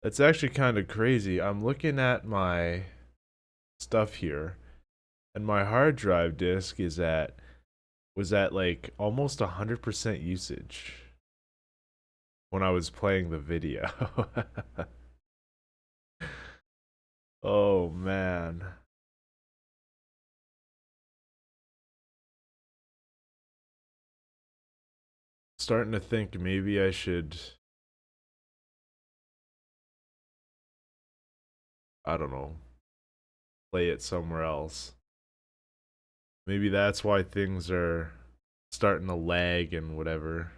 That's actually kind of crazy. I'm looking at my stuff here, and my hard drive disk was at like almost 100% usage when I was playing the video. Oh man. Starting to think maybe I should, I don't know, play it somewhere else. Maybe that's why things are starting to lag and whatever.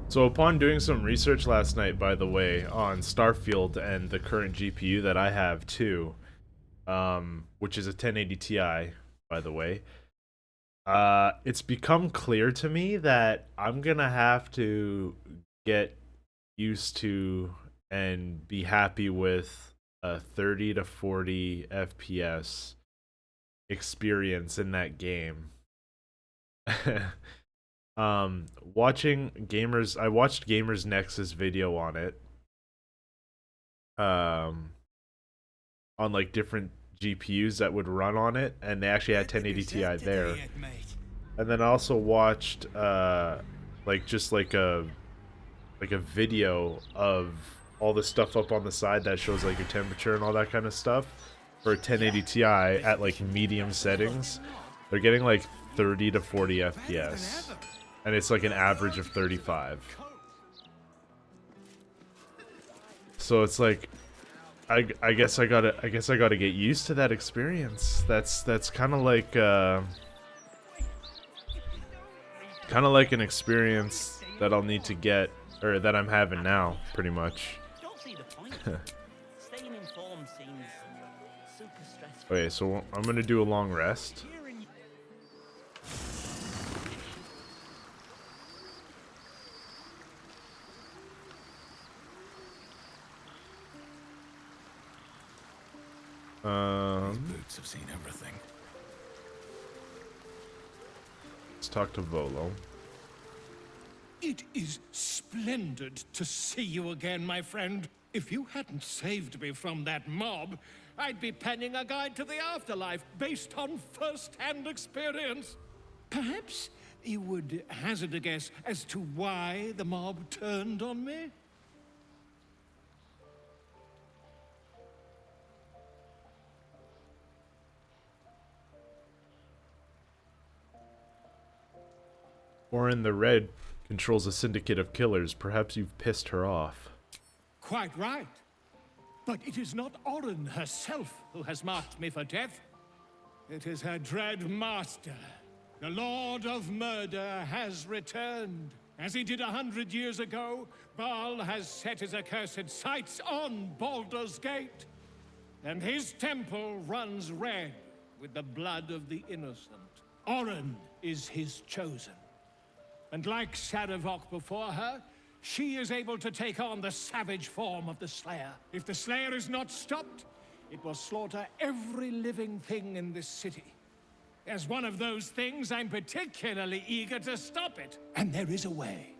So upon doing some research last night, by the way, on Starfield and the current GPU that I have too, which is a 1080 Ti, by the way, it's become clear to me that I'm gonna have to get used to and be happy with a 30 to 40 FPS experience in that game. Watching gamers, I watched Gamers Nexus video on it, um, on like different GPUs that would run on it, and they actually had 1080 Ti there. And then I also watched, like just like a video of all the stuff up on the side that shows like your temperature and all that kind of stuff for a 1080 Ti at like medium settings. They're getting like 30 to 40 FPS, and it's like an average of 35. So it's like I guess I gotta get used to that experience. That's kind of like an experience that I'll need to get, or that I'm having now, pretty much. Okay, so I'm gonna do a long rest. These boots have seen everything. Let's talk to Volo. It is splendid to see you again, my friend. If you hadn't saved me from that mob, I'd be penning a guide to the afterlife based on first-hand experience. Perhaps you would hazard a guess as to why the mob turned on me? Orin the Red controls a syndicate of killers. Perhaps you've pissed her off. Quite right. But it is not Orin herself who has marked me for death. It is her dread master. The Lord of Murder has returned. As he did 100 years ago, Baal has set his accursed sights on Baldur's Gate. And his temple runs red with the blood of the innocent. Orin is his chosen. And like Sarevok before her, she is able to take on the savage form of the Slayer. If the Slayer is not stopped, it will slaughter every living thing in this city. As one of those things, I'm particularly eager to stop it. And there is a way.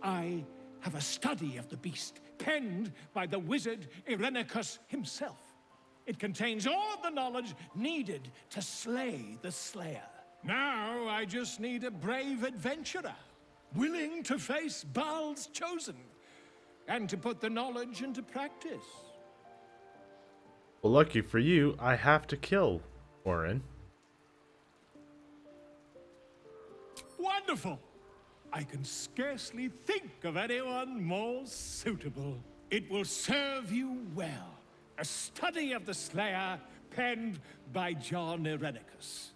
I have a study of the beast, penned by the wizard Irenicus himself. It contains all of the knowledge needed to slay the Slayer. Now I just need a brave adventurer, willing to face Baal's chosen, and to put the knowledge into practice. Well, lucky for you, I have to kill Orin. Wonderful! I can scarcely think of anyone more suitable. It will serve you well. A study of the Slayer, penned by John Irenicus.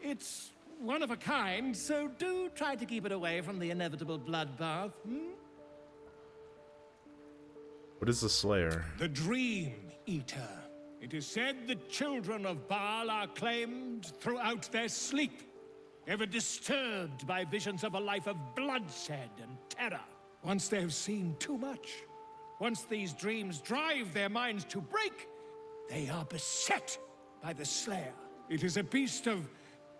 It's one of a kind, so do try to keep it away from the inevitable bloodbath, What is the Slayer? The Dream Eater. It is said the children of Baal are claimed throughout their sleep, ever disturbed by visions of a life of bloodshed and terror. Once they have seen too much, once these dreams drive their minds to break, they are beset by the Slayer. It is a beast of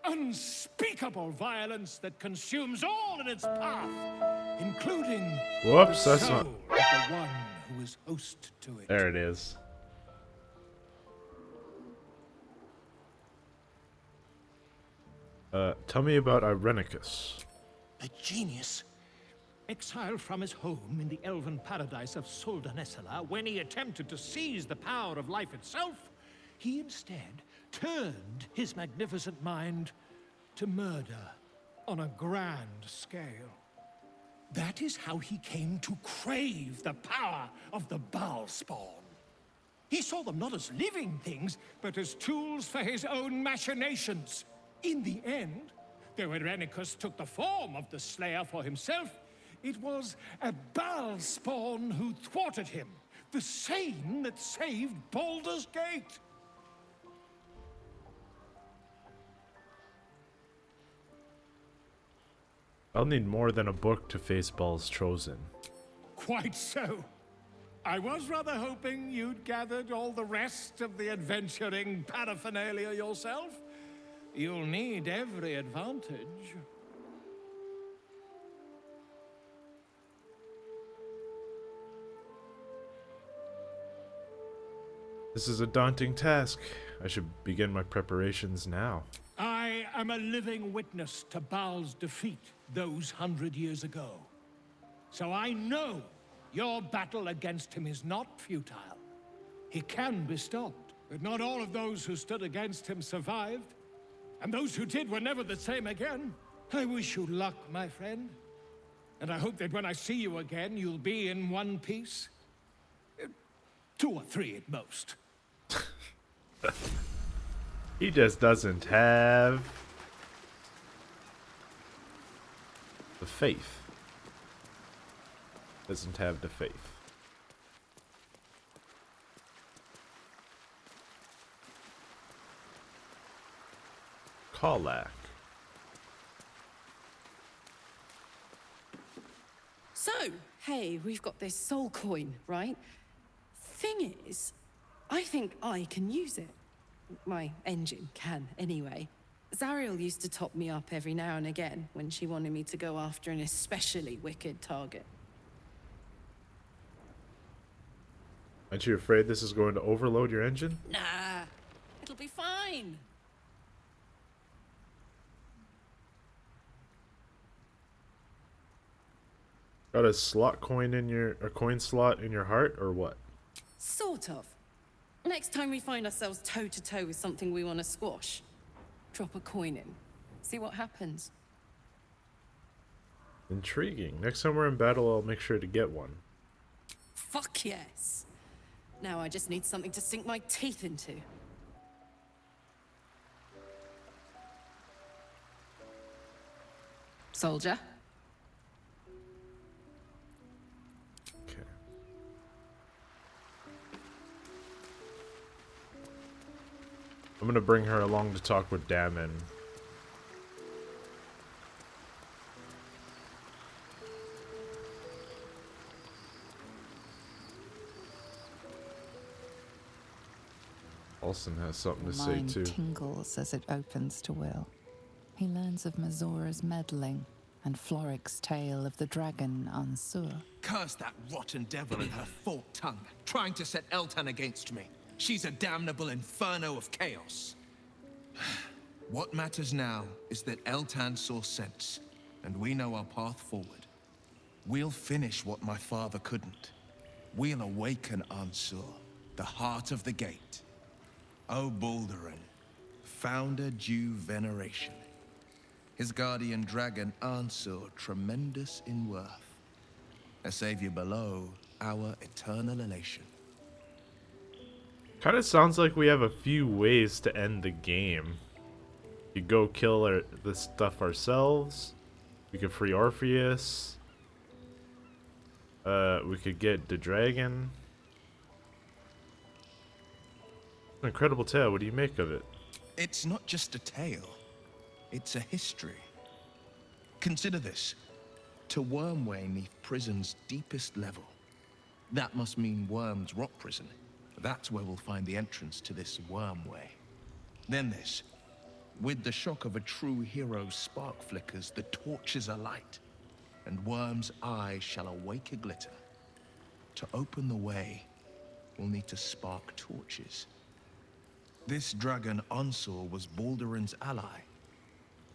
unspeakable violence that consumes all in its path, including Whoops, the that's soul not... of the one who is host to it. There it is. Tell me about Irenicus. A genius, exiled from his home in the elven paradise of Soldanessala, when he attempted to seize the power of life itself, he instead turned his magnificent mind to murder on a grand scale. That is how he came to crave the power of the Baal spawn. He saw them not as living things, but as tools for his own machinations. In the end, though Irenicus took the form of the Slayer for himself, it was a Baal spawn who thwarted him, the same that saved Baldur's Gate. I'll need more than a book to face Baal's chosen. Quite so. I was rather hoping you'd gathered all the rest of the adventuring paraphernalia yourself. You'll need every advantage. This is a daunting task. I should begin my preparations now. I am a living witness to Baal's defeat those 100 years ago. So I know your battle against him is not futile. He can be stopped, but not all of those who stood against him survived. And those who did were never the same again. I wish you luck, my friend. And I hope that when I see you again, you'll be in one piece. 2 or 3 at most. He just doesn't have the faith. Doesn't have the faith. Callak. So, hey, we've got this soul coin, right? Thing is, I think I can use it. My engine can, anyway. Zariel used to top me up every now and again when she wanted me to go after an especially wicked target. Aren't you afraid this is going to overload your engine? Nah, it'll be fine. Got a coin slot in your heart, or what? Sort of. Next time we find ourselves toe-to-toe with something we want to squash, drop a coin in. See what happens. Intriguing. Next time we're in battle, I'll make sure to get one. Fuck yes. Now I just need something to sink my teeth into. Soldier? Okay. I'm gonna bring her along to talk with Damon. Olsen has something Your to say mind too. tingles as it opens to Will. He learns of Mazora's meddling and Floric's tale of the dragon Ansur. Curse that rotten devil and her forked tongue, trying to set Eltan against me. She's a damnable inferno of chaos. What matters now is that Eltan saw sense, and we know our path forward. We'll finish what my father couldn't. We'll awaken Ansur, the heart of the gate. O Baldurin, founder due veneration. His guardian dragon Ansur, tremendous in worth. A savior below, our eternal elation. Kind of sounds like we have a few ways to end the game. We could go kill the stuff ourselves. We could free Orpheus. We could get the dragon. An incredible tale. What do you make of it? It's not just a tale. It's a history. Consider this. To Wormway 'neath prison's deepest level. That must mean Worm's rock prison. That's where we'll find the entrance to this Wormway. Then this. With the shock of a true hero's spark flickers, the torches are light, and Worm's eyes shall awake a glitter. To open the way, we'll need to spark torches. This dragon Ansur was Baldurin's ally.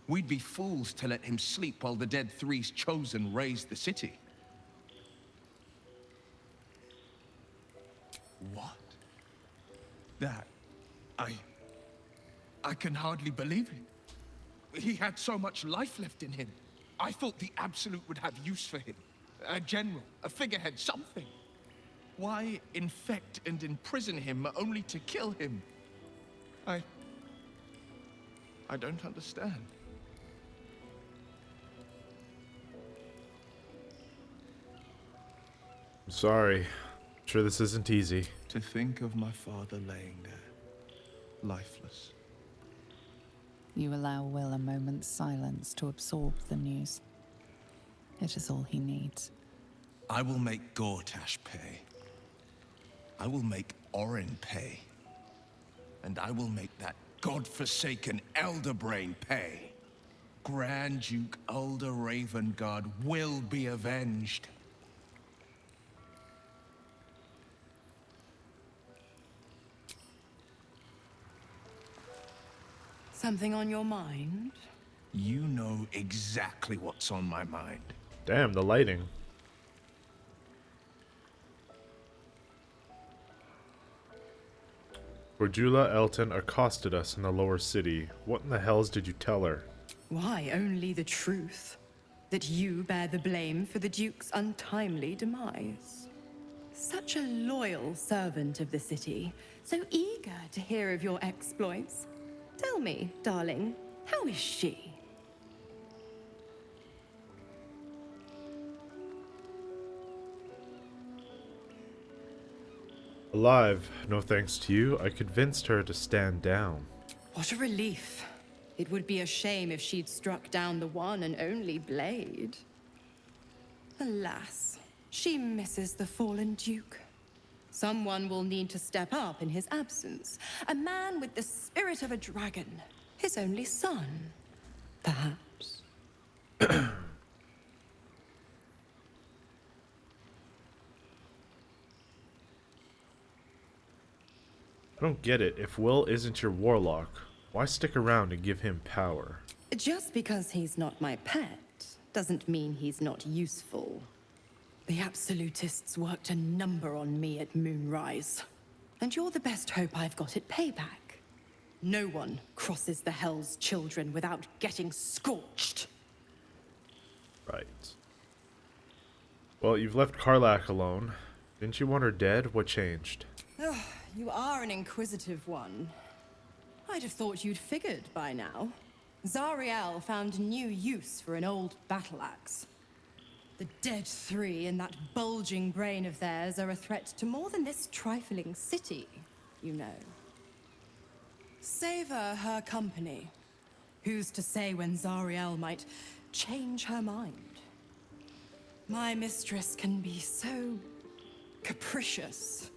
We'd be fools to let him sleep while the Dead Three's chosen raised the city. What? That... I can hardly believe it. He had so much life left in him. I thought the Absolute would have use for him. A general, a figurehead, something. Why infect and imprison him only to kill him? I don't understand. I'm sorry. I'm sure this isn't easy. To think of my father laying there, lifeless. You allow Will a moment's silence to absorb the news. It is all he needs. I will make Gortash pay. I will make Orin pay. And I will make that godforsaken Elderbrain pay. Grand Duke Ulder Ravengard will be avenged. Something on your mind? You know exactly what's on my mind. Damn, the lighting. Borjula Elton accosted us in the lower city. What in the hells did you tell her? Why, only the truth. That you bear the blame for the Duke's untimely demise. Such a loyal servant of the city, so eager to hear of your exploits. Tell me, darling, how is she? Alive, no thanks to you. I convinced her to stand down. What a relief. It would be a shame if she'd struck down the one and only blade. Alas, she misses the fallen Duke. Someone will need to step up in his absence. A man with the spirit of a dragon. His only son, perhaps. I don't get it. If Will isn't your warlock, why stick around and give him power? Just because he's not my pet doesn't mean he's not useful. The Absolutists worked a number on me at Moonrise. And you're the best hope I've got at payback. No one crosses the Hell's Children without getting scorched. Right. Well, you've left Karlach alone. Didn't you want her dead? What changed? You are an inquisitive one. I'd have thought you'd figured by now. Zariel found new use for an old battle axe. The Dead Three and that bulging brain of theirs are a threat to more than this trifling city, you know. Savor her company. Who's to say when Zariel might change her mind? My mistress can be so capricious.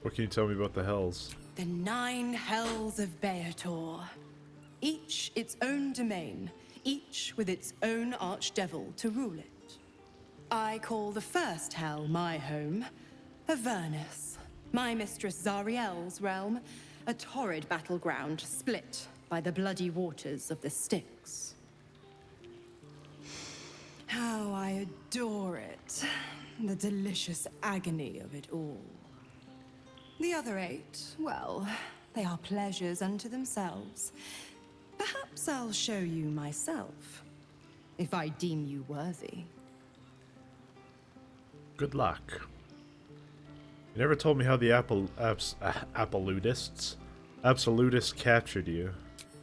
What can you tell me about the hells? The 9 hells of Beator. Each its own domain, each with its own archdevil to rule it. I call the first hell my home, Avernus, my mistress Zariel's realm, a torrid battleground split by the bloody waters of the Styx. How I adore it, the delicious agony of it all. The other 8, well, they are pleasures unto themselves. Perhaps I'll show you myself, if I deem you worthy. Good luck. You never told me how the absolutists captured you.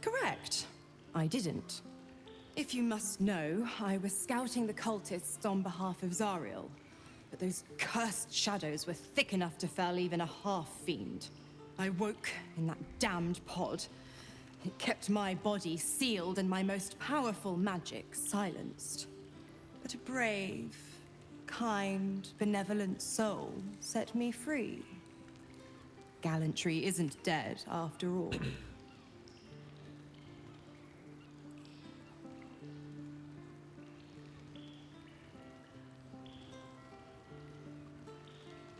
Correct. I didn't. If you must know, I was scouting the cultists on behalf of Zariel. But those cursed shadows were thick enough to fell even a half-fiend. I woke in that damned pod. It kept my body sealed and my most powerful magic silenced. But a brave, kind, benevolent soul set me free. Gallantry isn't dead after all.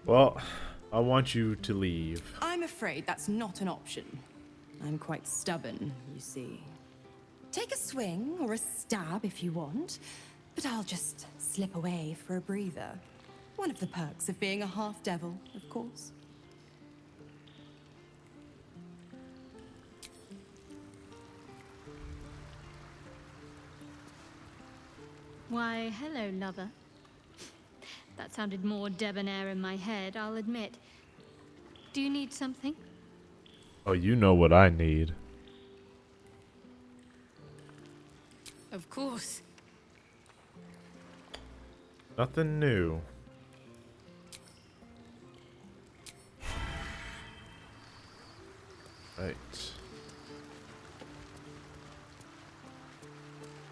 Well, I want you to leave. I'm afraid that's not an option. I'm quite stubborn, you see. Take a swing or a stab if you want, but I'll just slip away for a breather. One of the perks of being a half-devil, of course. Why, hello, lover. That sounded more debonair in my head, I'll admit. Do you need something? Oh, you know what I need. Of course. Nothing new. Right.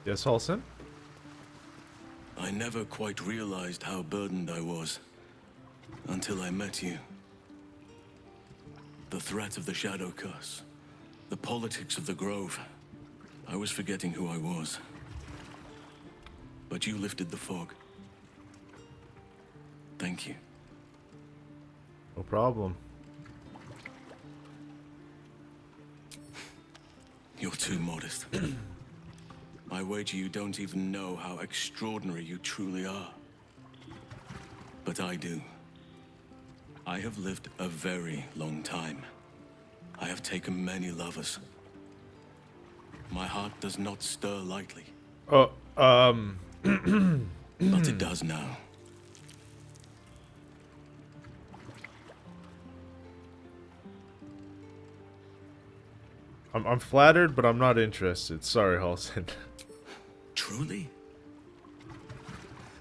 Yes, Halson? I never quite realized how burdened I was until I met you. The threat of the Shadow Curse, the politics of the Grove. I was forgetting who I was. But you lifted the fog. Thank you. No problem. You're too modest. I wager you don't even know how extraordinary you truly are. But I do. I have lived a very long time. I have taken many lovers. My heart does not stir lightly. Oh, But it does now. I'm flattered, but I'm not interested. Sorry, Halson. Truly?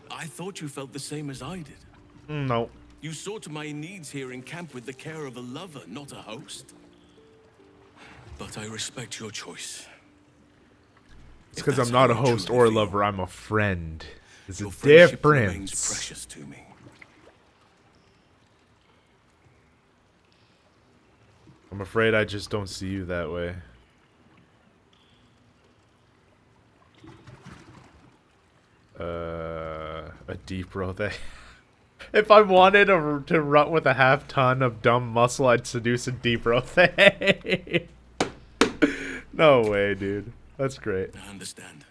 I thought you felt the same as I did. No. You saw to my needs here in camp with the care of a lover, not a host. But I respect your choice. It's because I'm not a host or a lover. I'm a friend. There's a Your friendship remains difference. precious to me. I'm afraid I just don't see you that way. A deep row. If I wanted to run with a half ton of dumb muscle, I'd seduce a deep row. No way, dude. That's great. I understand.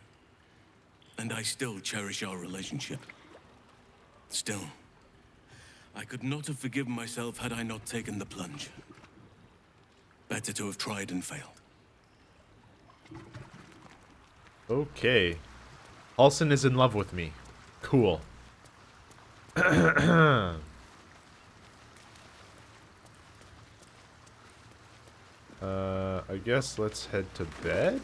And I still cherish our relationship. Still, I could not have forgiven myself had I not taken the plunge. Better to have tried and failed. Okay. Halson is in love with me. Cool. I guess let's head to bed.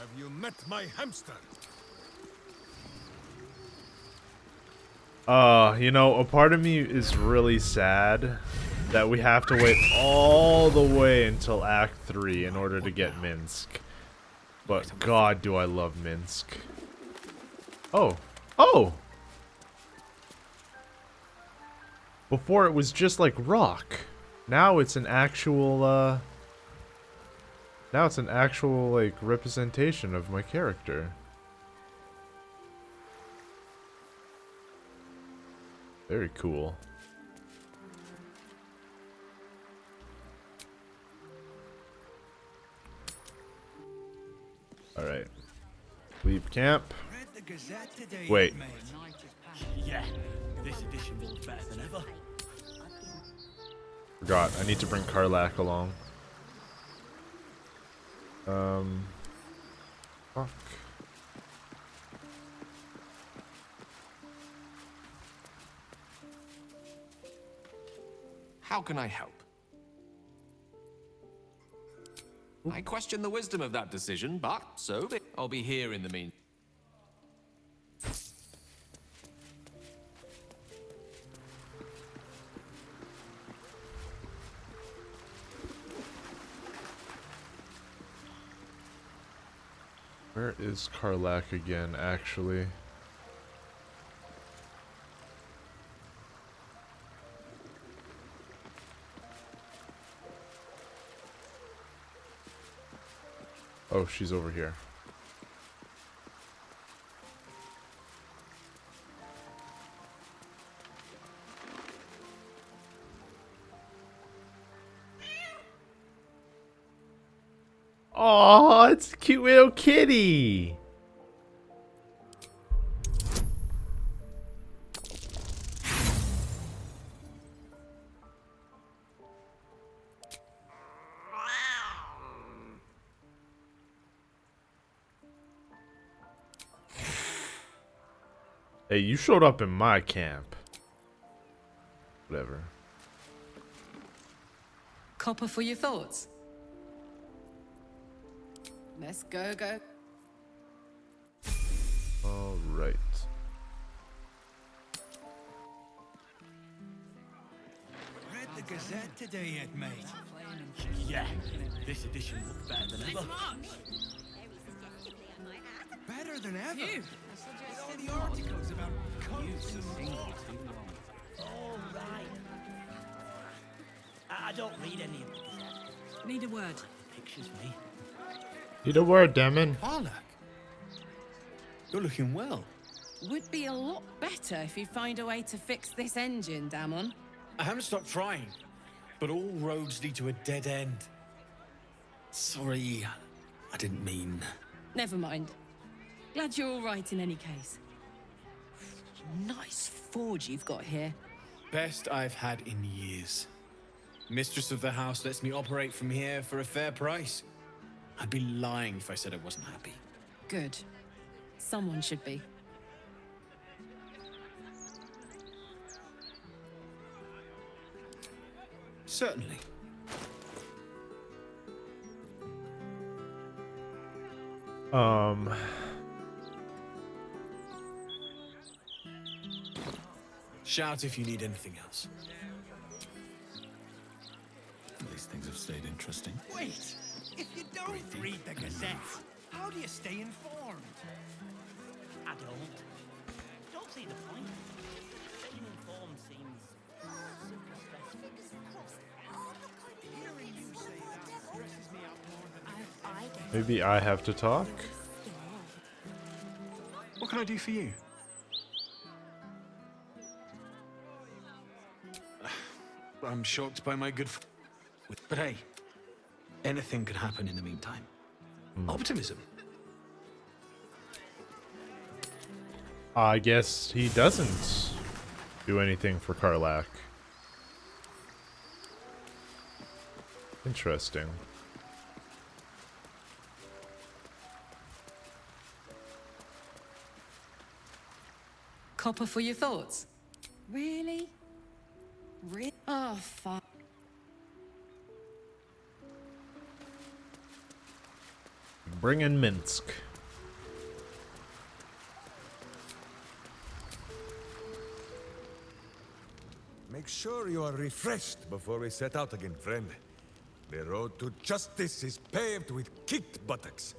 Have you met my hamster? You know, a part of me is really sad that we have to wait all the way until Act 3 in order to get Minsk. But God, do I love Minsk. Oh. Oh! Before it was just like rock. Now it's an actual, now it's an actual, like, representation of my character. Very cool. Alright. Leave camp. Wait. Yeah, this edition looks better than ever. Forgot. I need to bring Karlak along. Fuck. How can I help? I question the wisdom of that decision, but so be it. I'll be here in the meantime. Where is Karlak again, actually? Oh, she's over here. Oh, it's a cute little kitty. Hey, you showed up in my camp. Whatever. Copper for your thoughts. Let's go. All right. Read the Gazette today yet, mate? Yeah, this edition looks better than ever. Better than ever. With all the articles about cults and All right. I don't read any of the Gazette. Need a word. Pictures me. Need a word, Damon. Baldur. You're looking well. Would be a lot better if you find a way to fix this engine, Damon. I haven't stopped trying, but all roads lead to a dead end. Sorry, I didn't mean. Never mind. Glad you're all right in any case. Nice forge you've got here. Best I've had in years. Mistress of the house lets me operate from here for a fair price. I'd be lying if I said I wasn't happy. Good. Someone should be. Certainly. Shout if you need anything else. These things have stayed interesting. Wait! If you don't read the Gazette, how do you stay informed? I don't. Don't see the point. Staying informed seems super stressful. Hearing you say that stresses me out more than Maybe I have to talk? What can I do for you? I'm shocked by my good. But hey, anything could happen in the meantime. Optimism. I guess he doesn't do anything for Karlak. Interesting. Copper for your thoughts. Really? Oh, fuck. Bring in Minsk. Make sure you are refreshed before we set out again, friend. The road to justice is paved with kicked buttocks.